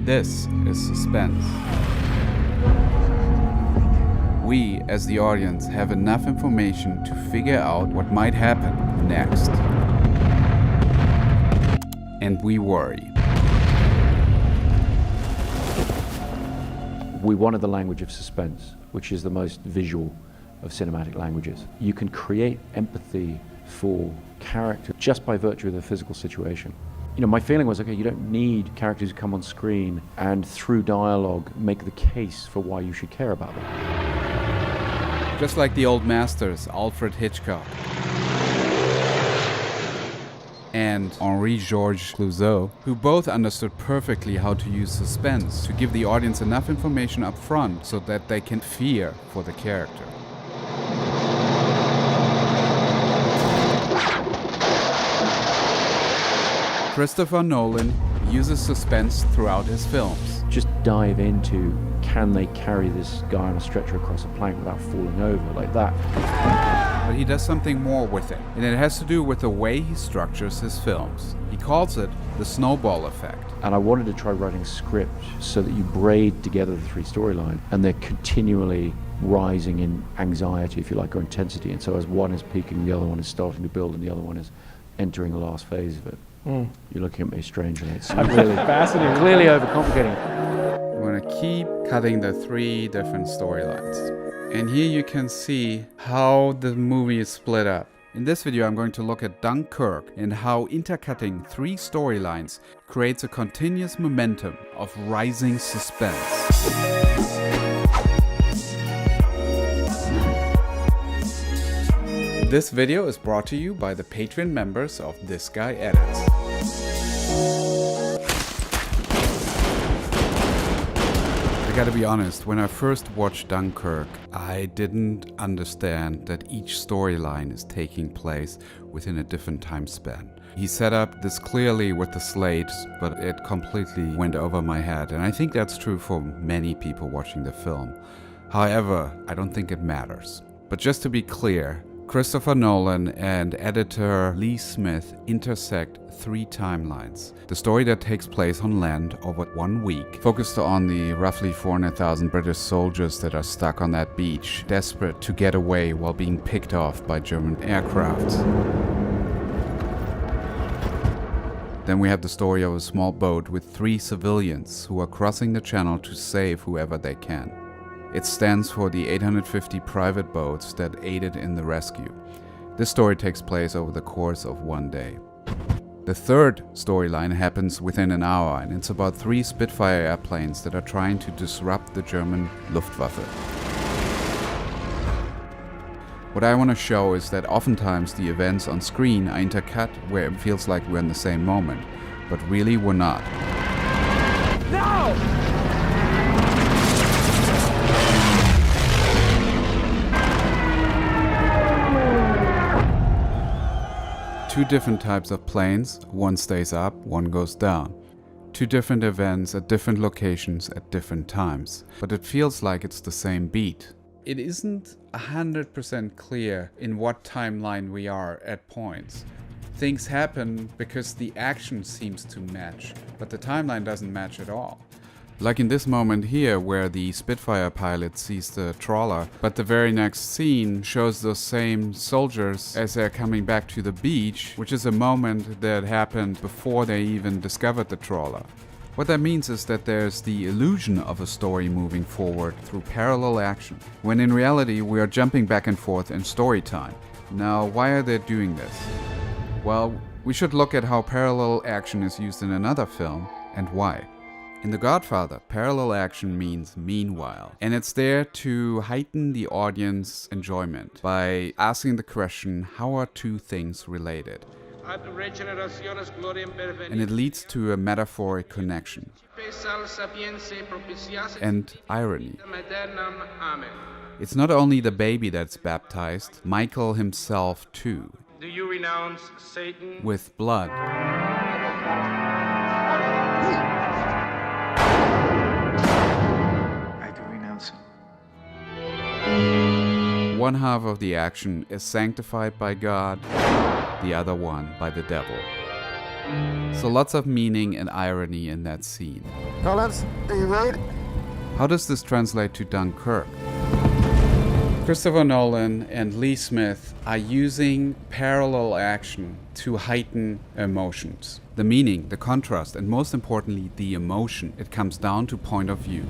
This is suspense. We, as the audience, have enough information to figure out what might happen next. And we worry. We wanted the language of suspense, which is the most visual of cinematic languages. You can create empathy for character just by virtue of the physical situation. You know, my feeling was, okay, you don't need characters who come on screen and through dialogue make the case for why you should care about them. Just like the old masters, Alfred Hitchcock and Henri-Georges Clouzot, who both understood perfectly how to use suspense to give the audience enough information up front so that they can fear for the character. Christopher Nolan uses suspense throughout his films. Just dive into, can they carry this guy on a stretcher across a plank without falling over like that? But he does something more with it, and it has to do with the way he structures his films. He calls it the snowball effect. And I wanted to try writing a script so that you braid together the three storylines and they're continually rising in anxiety, if you like, or intensity. And so as one is peaking, the other one is starting to build, and the other one is entering the last phase of it. You're looking at me strangely. It's really fascinating. Clearly overcomplicating. We're going to keep cutting the three different storylines. And here you can see how the movie is split up. In this video, I'm going to look at Dunkirk and how intercutting three storylines creates a continuous momentum of rising suspense. This video is brought to you by the Patreon members of This Guy Edits. I gotta be honest, when I first watched Dunkirk, I didn't understand that each storyline is taking place within a different time span. He set up this clearly with the slates, but it completely went over my head, and I think that's true for many people watching the film. However, I don't think it matters. But just to be clear, Christopher Nolan and editor Lee Smith intersect three timelines. The story that takes place on land over 1 week, focused on the roughly 400,000 British soldiers that are stuck on that beach, desperate to get away while being picked off by German aircrafts. Then we have the story of a small boat with 3 civilians who are crossing the channel to save whoever they can. It stands for the 850 private boats that aided in the rescue. This story takes place over the course of 1 day. The third storyline happens within an hour, and it's about 3 Spitfire airplanes that are trying to disrupt the German Luftwaffe. What I want to show is that oftentimes the events on screen are intercut where it feels like we're in the same moment, but really we're not. No! Two different types of planes, one stays up, one goes down. Two different events at different locations at different times, but it feels like it's the same beat. It isn't 100% clear in what timeline we are at points. Things happen because the action seems to match, but the timeline doesn't match at all. Like in this moment here where the Spitfire pilot sees the trawler, but the very next scene shows those same soldiers as they're coming back to the beach, which is a moment that happened before they even discovered the trawler. What that means is that there's the illusion of a story moving forward through parallel action, when in reality we are jumping back and forth in story time. Now, why are they doing this? Well, we should look at how parallel action is used in another film and why. In The Godfather, parallel action means meanwhile, and it's there to heighten the audience enjoyment by asking the question, how are two things related? And it leads to a metaphoric connection and irony. It's not only the baby that's baptized, Michael himself too. Do you renounce Satan? With blood. One half of the action is sanctified by God, the other one by the devil. So lots of meaning and irony in that scene. Collins, are you ready? How does this translate to Dunkirk? Christopher Nolan and Lee Smith are using parallel action to heighten emotions. The meaning, the contrast, and most importantly, the emotion. It comes down to point of view.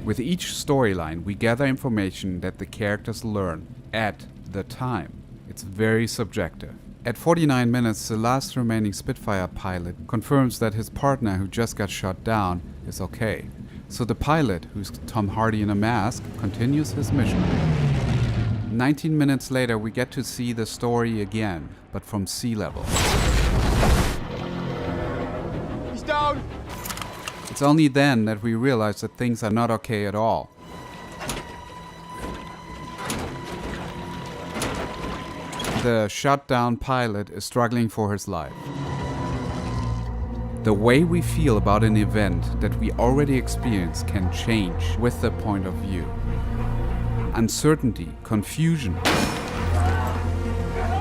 With each storyline, we gather information that the characters learn at the time. It's very subjective. At 49 minutes, the last remaining Spitfire pilot confirms that his partner, who just got shot down, is okay. So the pilot, who's Tom Hardy in a mask, continues his mission. 19 minutes later, we get to see the story again, but from sea level. He's down! It's only then that we realize that things are not okay at all. The shut down pilot is struggling for his life. The way we feel about an event that we already experienced can change with the point of view. Uncertainty, confusion,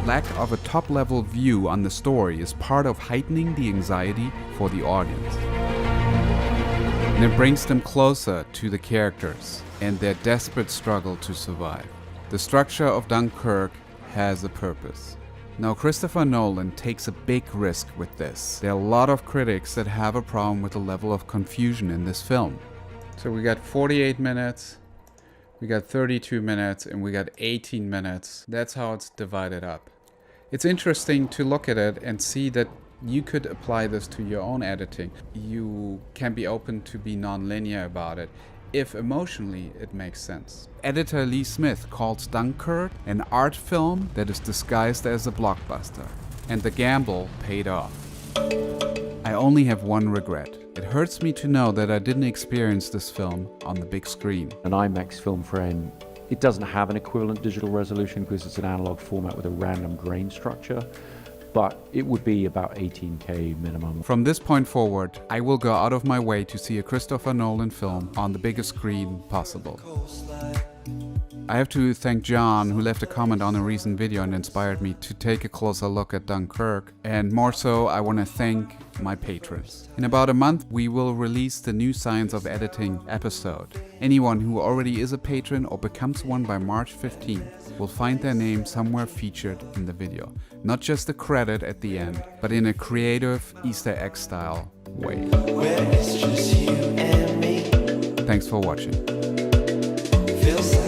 lack of a top-level view on the story is part of heightening the anxiety for the audience. And it brings them closer to the characters and their desperate struggle to survive. The structure of Dunkirk has a purpose. Now, Christopher Nolan takes a big risk with this. There are a lot of critics that have a problem with the level of confusion in this film. So we got 48 minutes, we got 32 minutes, and we got 18 minutes. That's how it's divided up. It's interesting to look at it and see that you could apply this to your own editing. You can be open to be non-linear about it, if emotionally it makes sense. Editor Lee Smith calls Dunkirk an art film that is disguised as a blockbuster. And the gamble paid off. I only have one regret. It hurts me to know that I didn't experience this film on the big screen. An IMAX film frame, it doesn't have an equivalent digital resolution because it's an analog format with a random grain structure, but it would be about 18K minimum. From this point forward, I will go out of my way to see a Christopher Nolan film on the biggest screen possible. I have to thank John, who left a comment on a recent video and inspired me to take a closer look at Dunkirk. And more so, I want to thank my patrons. In about a month, we will release the new Science of Editing episode. Anyone who already is a patron or becomes one by March 15th will find their name somewhere featured in the video. Not just a credit at the end, but in a creative Easter egg style way. Where it's just you and me. Thanks for watching. Feels like